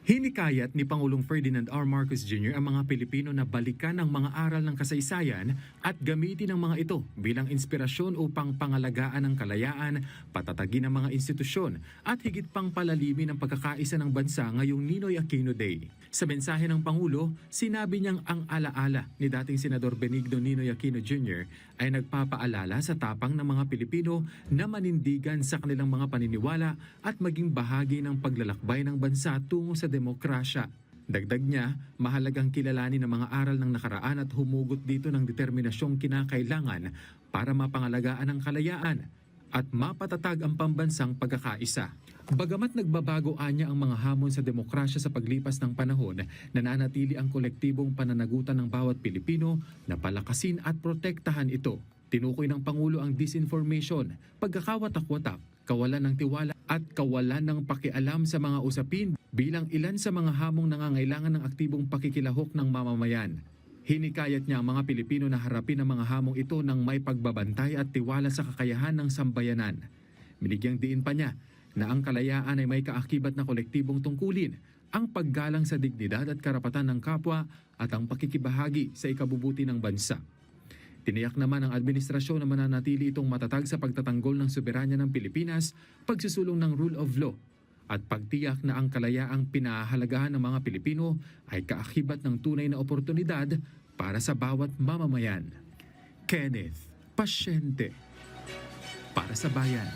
Hinikayat ni Pangulong Ferdinand R. Marcos Jr. ang mga Pilipino na balikan ang mga aral ng kasaysayan at gamitin ang mga ito bilang inspirasyon upang pangalagaan ang kalayaan, patatagin ang mga institusyon at higit pang palalimin ang pagkakaisa ng bansa ngayong Ninoy Aquino Day. Sa mensahe ng Pangulo, sinabi niyang ang alaala ni dating Senador Benigno Ninoy Aquino Jr. ay nagpapaalala sa tapang ng mga Pilipino na manindigan sa kanilang mga paniniwala at maging bahagi ng paglalakbay ng bansa tungo sa demokrasya. Dagdag niya, mahalagang kilalanin ang mga aral ng nakaraan at humugot dito ng determinasyong kinakailangan para mapangalagaan ang kalayaan at mapatatag ang pambansang pagkakaisa. Bagamat nagbabago anya ang mga hamon sa demokrasya sa paglipas ng panahon, nananatili ang kolektibong pananagutan ng bawat Pilipino na palakasin at protektahan ito. Tinukoy ng Pangulo ang disinformation, pagkakawatak-watak, kawalan ng tiwala at kawalan ng pakialam sa mga usapin bilang ilan sa mga hamong nangangailangan ng aktibong pakikilahok ng mamamayan. Hinikayat niya ang mga Pilipino na harapin ang mga hamong ito ng may pagbabantay at tiwala sa kakayahan ng sambayanan. Binigyang diin pa niya na ang kalayaan ay may kaakibat na kolektibong tungkulin, ang paggalang sa dignidad at karapatan ng kapwa at ang pakikibahagi sa ikabubuti ng bansa. Tiniyak naman ng administrasyon na mananatili itong matatag sa pagtatanggol ng soberanya ng Pilipinas, pagsusulong ng rule of law, at pagtiyak na ang kalayaang pinahahalagahan ng mga Pilipino ay kaakibat ng tunay na oportunidad para sa bawat mamamayan. Kenneth Pasyente, para sa bayan.